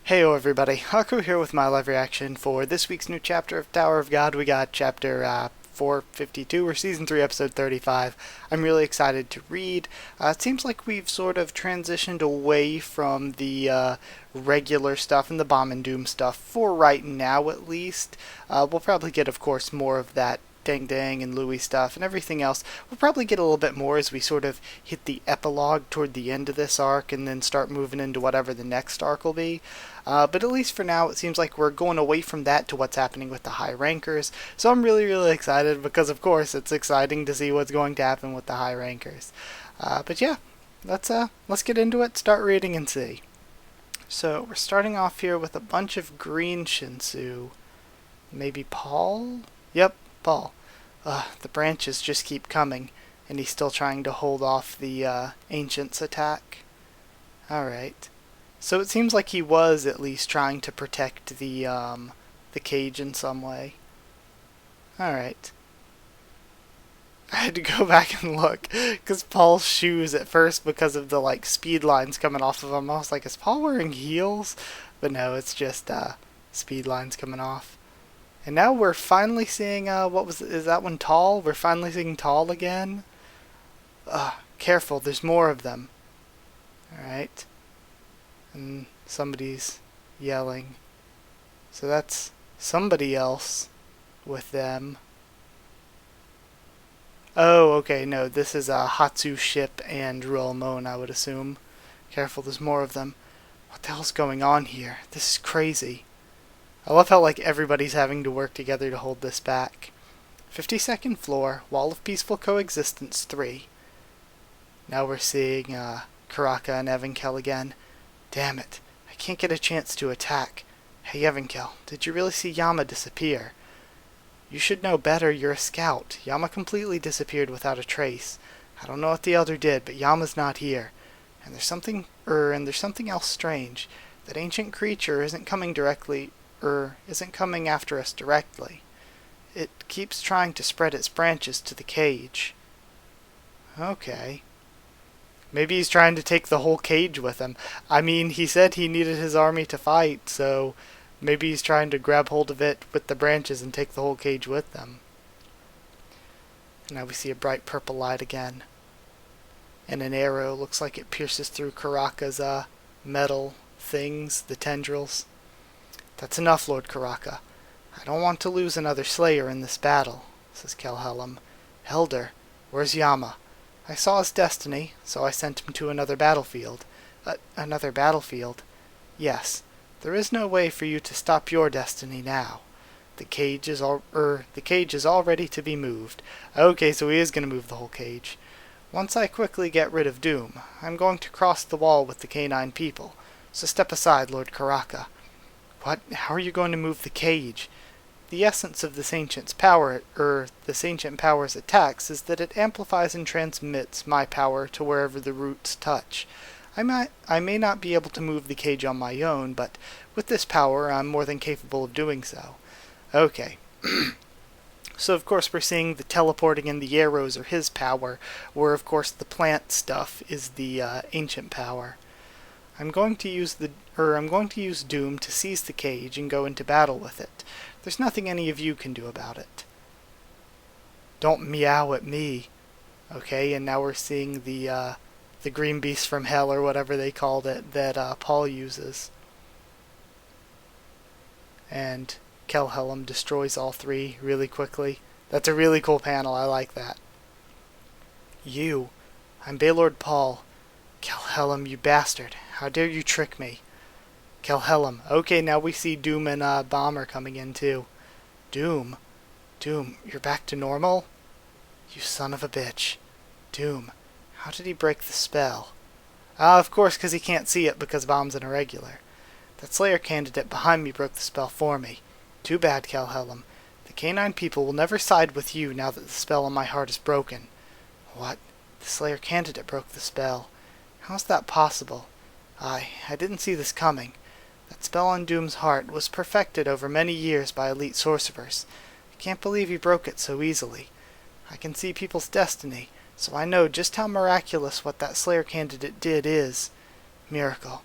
Heyo everybody, Haku here with my live reaction for this week's new chapter of Tower of God. We got chapter 452 or season 3 episode 35. I'm really excited to read. It seems like we've sort of transitioned away from the regular stuff and the Bomb and Doom stuff for right now at least. We'll probably get of course more of that Dang Dang and Louie stuff and everything else. We'll probably get a little bit more as we sort of hit the epilogue toward the end of this arc and then start moving into whatever the next arc will be. But at least for now, it seems like we're going away from that to what's happening with the high rankers. So I'm really excited because, of course, it's exciting to see what's going to happen with the high rankers. But yeah, let's get into it, start reading and see. So we're starting off here with a bunch of green Shinsu. Maybe Paul? Yep, Paul. The branches just keep coming, and he's still trying to hold off the Ancients' attack. Alright. So it seems like he was at least trying to protect the cage in some way. Alright. I had to go back and look, because Paul's shoes at first, because of the speed lines coming off of him, I was like, is Paul wearing heels? But no, it's just speed lines coming off. And now we're finally seeing, is that one Tall? We're finally seeing Tall again. Careful, there's more of them. Alright. And somebody's yelling. So that's somebody else with them. Oh, okay, no, this is a Hatsu ship and Ruelmon, I would assume. Careful, there's more of them. What the hell's going on here? This is crazy. I love how everybody's having to work together to hold this back. 52nd floor, Wall of Peaceful Coexistence 3. Now we're seeing Karaka and Evankel again. Damn it, I can't get a chance to attack. Hey Evankel, did you really see Yama disappear? You should know better, you're a scout. Yama completely disappeared without a trace. I don't know what the elder did, but Yama's not here. And there's something else strange. That ancient creature isn't coming after us directly. It keeps trying to spread its branches to the cage. Okay. Maybe he's trying to take the whole cage with him. I mean, he said he needed his army to fight, so maybe he's trying to grab hold of it with the branches and take the whole cage with them. Now we see a bright purple light again. And an arrow looks like it pierces through Karaka's metal things, the tendrils. That's enough, Lord Karaka. I don't want to lose another Slayer in this battle, says Kelhelm. Elder, where's Yama? I saw his destiny, so I sent him to another battlefield. Another battlefield? Yes. There is no way for you to stop your destiny now. The cage is all ready to be moved. Okay, so he is going to move the whole cage. Once I quickly get rid of Doom, I'm going to cross the wall with the canine people. So step aside, Lord Karaka. What? How are you going to move the cage? The essence of this ancient power's attacks is that it amplifies and transmits my power to wherever the roots touch. I may not be able to move the cage on my own, but with this power I'm more than capable of doing so. Okay. So of course we're seeing the teleporting and the arrows are his power, where of course the plant stuff is the ancient power. I'm going to use Doom to seize the cage and go into battle with it. There's nothing any of you can do about it. Don't meow at me. Okay, and now we're seeing the green beast from hell or whatever they called it that Paul uses. And Kelhelm destroys all three really quickly. That's a really cool panel, I like that. I'm Baylord Paul. Kelhelm, you bastard. How dare you trick me? Kelhelm. Okay, now we see Doom and Bomber coming in too. Doom, you're back to normal? You son of a bitch. Doom, how did he break the spell? Of course, because he can't see it because Bomb's an irregular. That Slayer candidate behind me broke the spell for me. Too bad, Kelhelm. The canine people will never side with you now that the spell on my heart is broken. What? The Slayer candidate broke the spell. How's that possible? I didn't see this coming. That spell on Doom's heart was perfected over many years by elite sorcerers. I can't believe he broke it so easily. I can see people's destiny, so I know just how miraculous what that Slayer candidate did is. Miracle.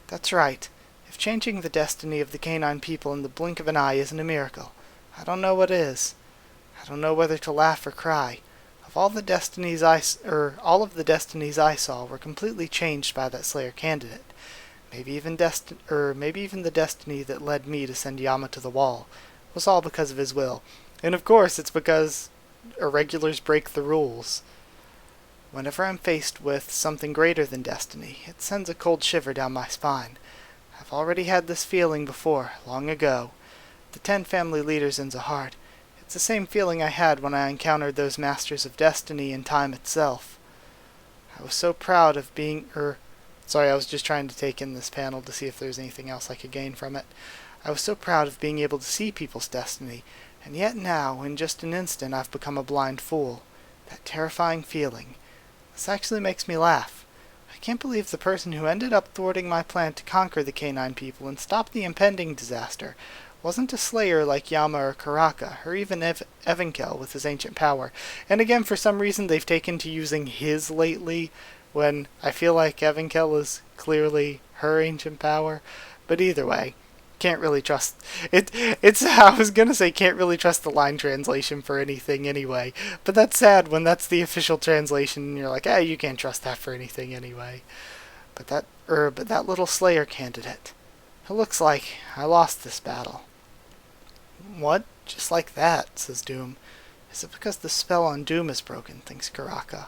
That's right. If If changing the destiny of the canine people in the blink of an eye isn't a miracle, I don't know what is. I don't know whether to laugh or cry. All of the destinies I saw were completely changed by that Slayer candidate. Maybe even the destiny that led me to send Yama to the wall was all because of his will. And of course, it's because irregulars break the rules. Whenever I'm faced with something greater than destiny, it sends a cold shiver down my spine. I've already had this feeling before, long ago. The 10 family leaders in Zahard. It's the same feeling I had when I encountered those masters of destiny and time itself. I was so proud of being, sorry, I was just trying to take in this panel to see if there's anything else I could gain from it. I was so proud of being able to see people's destiny, and yet now, in just an instant, I've become a blind fool. That terrifying feeling. This actually makes me laugh. I can't believe the person who ended up thwarting my plan to conquer the canine people and stop the impending disaster wasn't a slayer like Yama or Karaka, or even Evankel with his ancient power. And again, for some reason, they've taken to using his lately, when I feel like Evankel is clearly her ancient power. But either way, can't really trust it. I was gonna say can't really trust the line translation for anything anyway. But that's sad when that's the official translation and you're like, you can't trust that for anything anyway. But that little slayer candidate. It looks like I lost this battle. What? Just like that, says Doom. Is it because the spell on Doom is broken, thinks Karaka.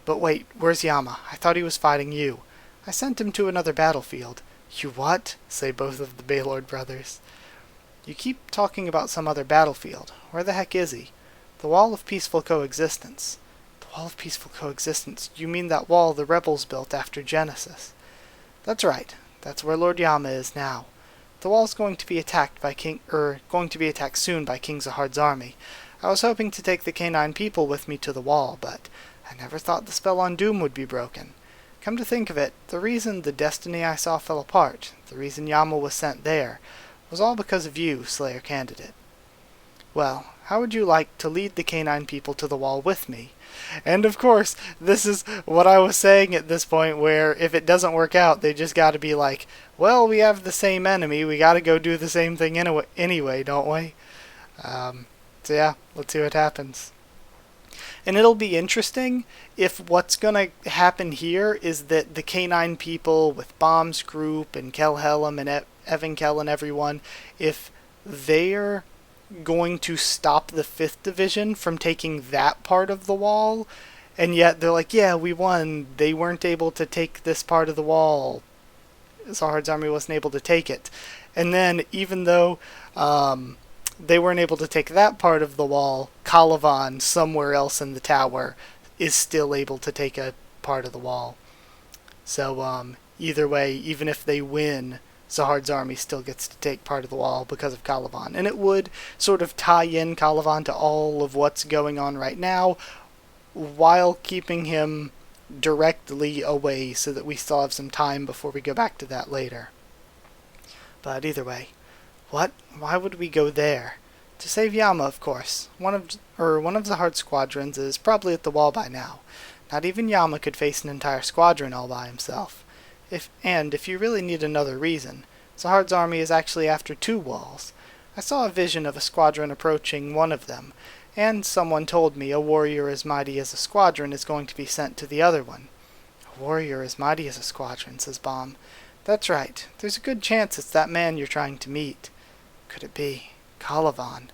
But wait, where's Yama? I thought he was fighting you. I sent him to another battlefield. You what? Say both of the Baylord brothers. You keep talking about some other battlefield. Where the heck is he? The Wall of Peaceful Coexistence. The Wall of Peaceful Coexistence? You mean that wall the rebels built after Genesis? That's right. That's where Lord Yama is now. The wall's going to be attacked soon by King Zahard's army. I was hoping to take the canine people with me to the wall, but I never thought the spell on Doom would be broken. Come to think of it, the reason the destiny I saw fell apart, the reason Yama was sent there, was all because of you, Slayer Candidate. Well, how would you like to lead the canine people to the wall with me? And of course, this is what I was saying at this point, where if it doesn't work out, they just gotta be like, well, we have the same enemy, we gotta go do the same thing anyway, don't we? So yeah, let's see what happens. And it'll be interesting if what's gonna happen here is that the canine people with Bomb's group and Kelhelm and Evankel and everyone, if they're going to stop the 5th Division from taking that part of the wall, and yet they're like, yeah, we won, they weren't able to take this part of the wall, Zahard's army wasn't able to take it. And then, even though they weren't able to take that part of the wall, Calavan, somewhere else in the tower, is still able to take a part of the wall. So, either way, even if they win, Zahard's army still gets to take part of the wall because of Calavan. And it would sort of tie in Calavan to all of what's going on right now, while keeping him directly away so that we still have some time before we go back to that later. But either way, why would we go there? To save Yama, of course. One of Zahard's squadrons is probably at the wall by now. Not even Yama could face an entire squadron all by himself. If you really need another reason, Zahard's army is actually after 2 walls. I saw a vision of a squadron approaching one of them, and someone told me a warrior as mighty as a squadron is going to be sent to the other one. A warrior as mighty as a squadron, says Bomb. That's right. There's a good chance it's that man you're trying to meet. Could it be Calavan?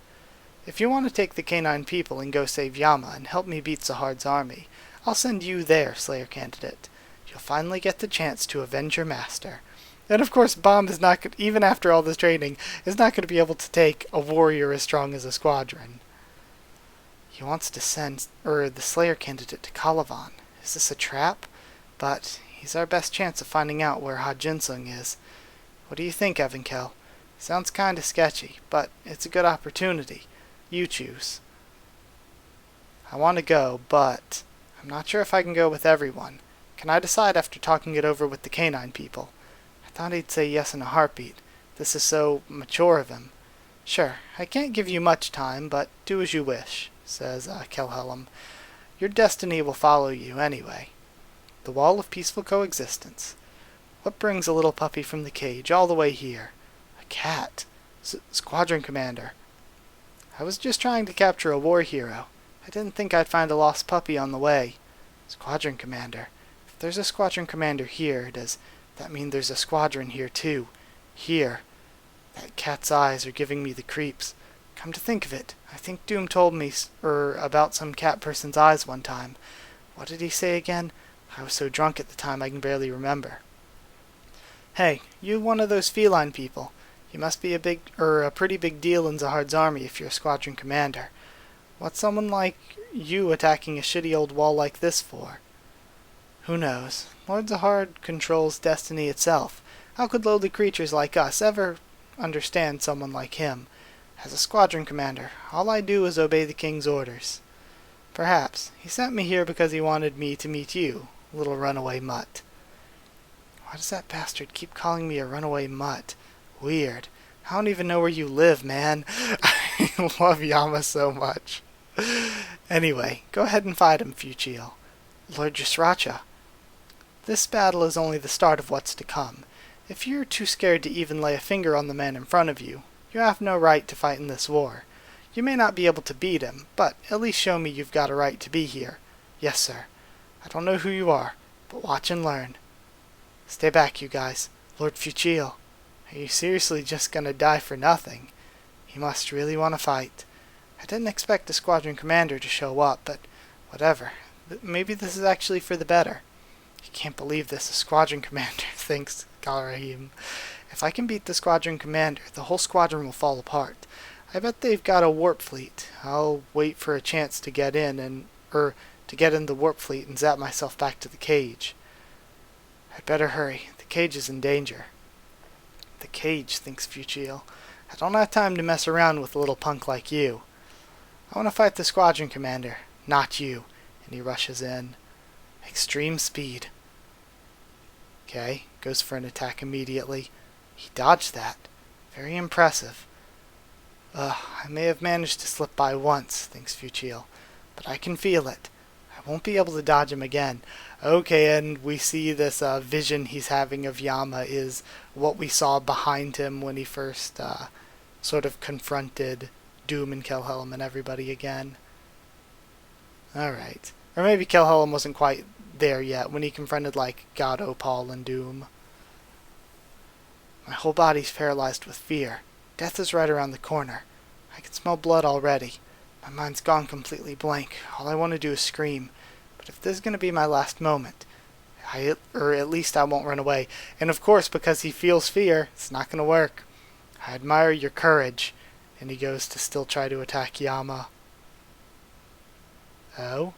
If you want to take the canine people and go save Yama and help me beat Zahard's army, I'll send you there, Slayer Candidate. You'll finally get the chance to avenge your master. And of course, Bomb is not, even after all this training, is not going to be able to take a warrior as strong as a squadron. He wants to send the Slayer Candidate to Calavan. Is this a trap? But he's our best chance of finding out where Ha Jinsung is. What do you think, Evankel? Sounds kinda sketchy, but it's a good opportunity. You choose. I want to go, but I'm not sure if I can go with everyone. Can I decide after talking it over with the canine people? I thought he'd say yes in a heartbeat. This is so mature of him. Sure, I can't give you much time, but do as you wish, says Kelhelm. Your destiny will follow you anyway. The Wall of Peaceful Coexistence. What brings a little puppy from the cage all the way here? A cat. Squadron Commander. I was just trying to capture a war hero. I didn't think I'd find a lost puppy on the way. Squadron Commander. If there's a Squadron Commander here, does that mean there's a squadron here too? Here. That cat's eyes are giving me the creeps. Come to think of it, I think Doom told me about some cat person's eyes one time. What did he say again? I was so drunk at the time I can barely remember. Hey, you one of those feline people. You must be a pretty big deal in Zahard's army if you're a squadron commander. What's someone like you attacking a shitty old wall like this for? Who knows? Lord Zahard controls destiny itself. How could lowly creatures like us ever understand someone like him? As a squadron commander, all I do is obey the king's orders. Perhaps. He sent me here because he wanted me to meet you, little runaway mutt. Why does that bastard keep calling me a runaway mutt? Weird. I don't even know where you live, man. I love Yama so much. Anyway, go ahead and fight him, Fuchil. Lord Yusracha. This battle is only the start of what's to come. If you're too scared to even lay a finger on the man in front of you, you have no right to fight in this war. You may not be able to beat him, but at least show me you've got a right to be here. Yes, sir. I don't know who you are, but watch and learn. Stay back, you guys. Lord Fuchil. Are you seriously just gonna die for nothing? You must really want to fight. I didn't expect the squadron commander to show up, but whatever. Maybe this is actually for the better. I can't believe this, a squadron commander, thinks Galrahim. If I can beat the squadron commander, the whole squadron will fall apart. I bet they've got a warp fleet. I'll wait for a chance to get in the warp fleet and zap myself back to the cage. I'd better hurry. The cage is in danger. The cage, thinks Fuchil. I don't have time to mess around with a little punk like you. I want to fight the squadron commander, not you. And he rushes in. Extreme speed. Okay, goes for an attack immediately. He dodged that. Very impressive. I may have managed to slip by once, thinks Fuchil, but I can feel it. I won't be able to dodge him again. Okay, and we see this vision he's having of Yama is what we saw behind him when he first sort of confronted Doom and Kelhelm and everybody again. Alright. Or maybe Kelhelm wasn't quite there yet when he confronted, like, God Opal and Doom. My whole body's paralyzed with fear. Death is right around the corner. I can smell blood already. My mind's gone completely blank. All I want to do is scream. But if this is going to be my last moment, at least I won't run away. And of course, because he feels fear, it's not going to work. I admire your courage. And he goes to still try to attack Yama. Oh?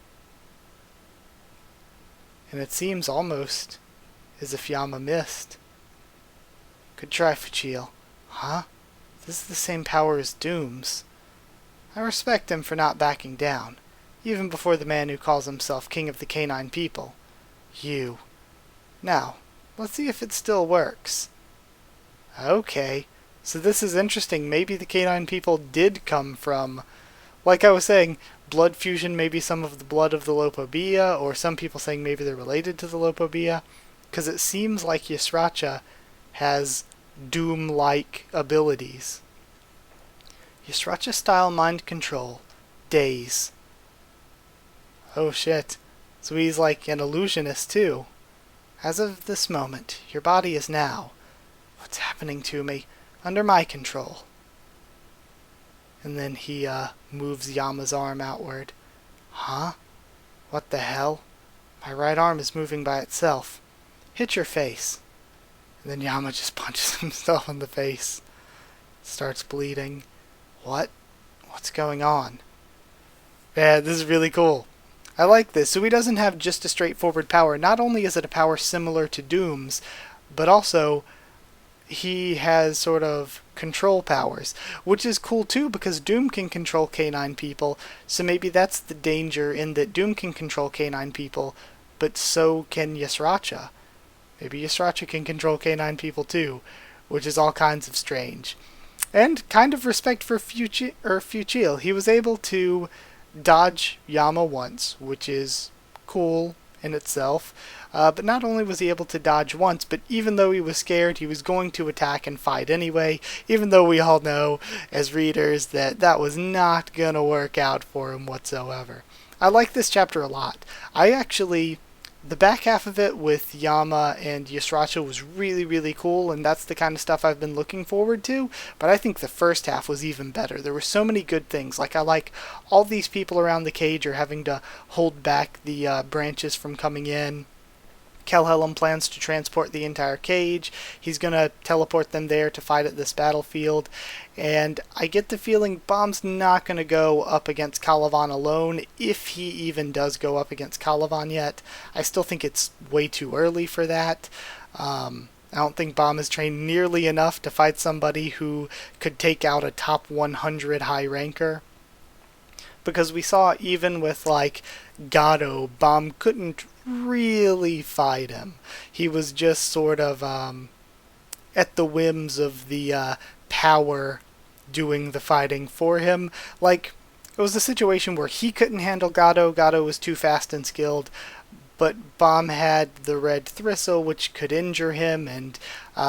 And it seems almost as if Yama missed. Good try, Fuchil. Huh? This is the same power as Doom's. I respect him for not backing down, even before the man who calls himself King of the Canine People. You. Now, let's see if it still works. Okay, so this is interesting. Maybe the Canine People did come from, like I was saying, blood fusion, maybe some of the blood of the Lopobia, or some people saying maybe they're related to the Lopobia, because it seems like Yusracha has Doom-like abilities. Yusracha-style mind control. Daze. Oh shit. So he's like an illusionist too. As of this moment, your body is now, what's happening to me, under my control. And then he moves Yama's arm outward. Huh? What the hell? My right arm is moving by itself. Hit your face. And then Yama just punches himself in the face. Starts bleeding. What? What's going on? Yeah, this is really cool. I like this. So he doesn't have just a straightforward power. Not only is it a power similar to Doom's, but also he has sort of control powers, which is cool too because Doom can control canine people, so maybe that's the danger in that Doom can control canine people, but so can Yusracha. Maybe Yusracha can control canine people too, which is all kinds of strange. And kind of respect for Fuchil. He was able to dodge Yama once, which is cool in itself. but not only was he able to dodge once, but even though he was scared, he was going to attack and fight anyway, even though we all know as readers that that was not going to work out for him whatsoever. I like this chapter a lot. The back half of it with Yama and Yusracha was really, really cool, and that's the kind of stuff I've been looking forward to, but I think the first half was even better. There were so many good things. Like, I like all these people around the cage are having to hold back the branches from coming in. Kelhelm plans to transport the entire cage. He's going to teleport them there to fight at this battlefield. And I get the feeling Bomb's not going to go up against Calivan alone, if he even does go up against Calivan yet. I still think it's way too early for that. I don't think Bomb is trained nearly enough to fight somebody who could take out a top 100 high ranker. Because we saw even with, like, Gato, Bomb couldn't really fight him. He was just sort of at the whims of the power doing the fighting for him. Like, it was a situation where he couldn't handle Gato. Gato was too fast and skilled, but Bomb had the red Thristle, which could injure him, and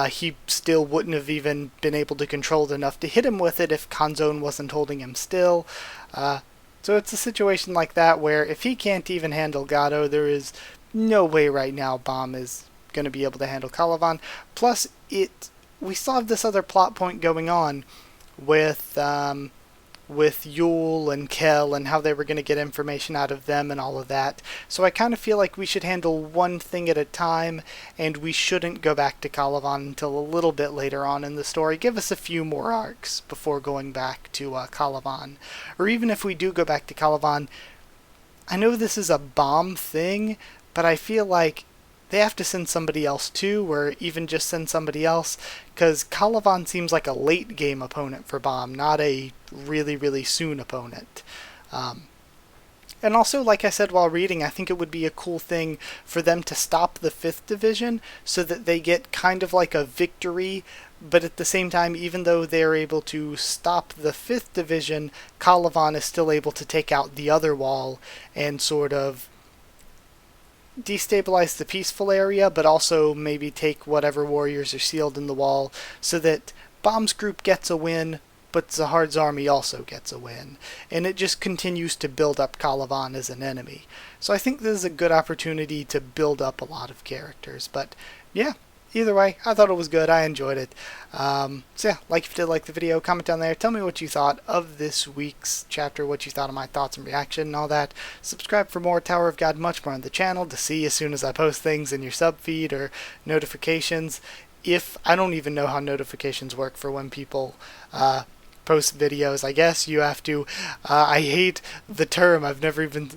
he still wouldn't have even been able to control it enough to hit him with it if Kanzone wasn't holding him still. So it's a situation like that where if he can't even handle Gato, there is no way right now Bomb is going to be able to handle Calivan. Plus, we still have this other plot point going on with Yule and Kel and how they were going to get information out of them and all of that. So I kind of feel like we should handle one thing at a time, and we shouldn't go back to Calivan until a little bit later on in the story. Give us a few more arcs before going back to Calivan. Or even if we do go back to Calivan, I know this is a Bomb thing, but I feel like they have to send somebody else too, or even just send somebody else, because Calivan seems like a late game opponent for Bomb, not a really, really soon opponent. And also, like I said while reading, I think it would be a cool thing for them to stop the 5th Division so that they get kind of like a victory, but at the same time, even though they're able to stop the 5th Division, Calivan is still able to take out the other wall and sort of destabilize the peaceful area, but also maybe take whatever warriors are sealed in the wall, so that Bomb's group gets a win, but Zahard's army also gets a win, and it just continues to build up Calivan as an enemy. So I think this is a good opportunity to build up a lot of characters, but yeah, either way, I thought it was good. I enjoyed it. So yeah, like if you did like the video, comment down there. Tell me what you thought of this week's chapter, what you thought of my thoughts and reaction and all that. Subscribe for more Tower of God, much more on the channel to see as soon as I post things in your sub feed or notifications. I don't even know how notifications work for when people post videos. I guess you have to, I hate the term, I've never even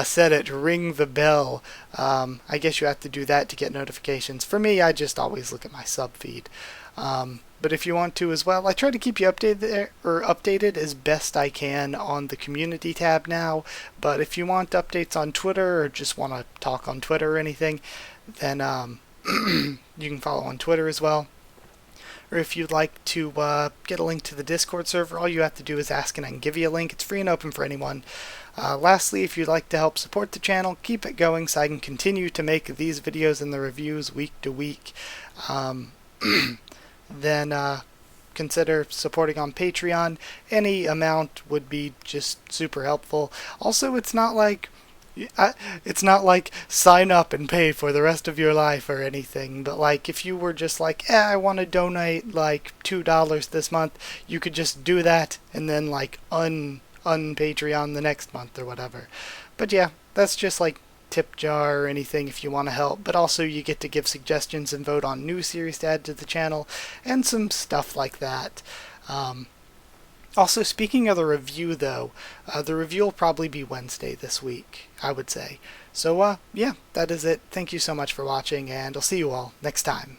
said it, ring the bell. I guess you have to do that to get notifications. For me, I just always look at my sub feed. But if you want to as well, I try to keep you updated as best I can on the community tab now. But if you want updates on Twitter or just want to talk on Twitter or anything, then you can follow on Twitter as well. Or if you'd like to get a link to the Discord server, all you have to do is ask and I can give you a link. It's free and open for anyone. Lastly, if you'd like to help support the channel, keep it going so I can continue to make these videos and the reviews week to week, then consider supporting on Patreon. Any amount would be just super helpful. Also, it's not like sign up and pay for the rest of your life or anything, but like if you were just like, I want to donate like $2 this month, you could just do that and then like un-Patreon the next month or whatever. But yeah, that's just like tip jar or anything if you want to help, but also you get to give suggestions and vote on new series to add to the channel and some stuff like that. Also, speaking of the review, though, the review will probably be Wednesday this week, I would say. So, yeah, that is it. Thank you so much for watching, and I'll see you all next time.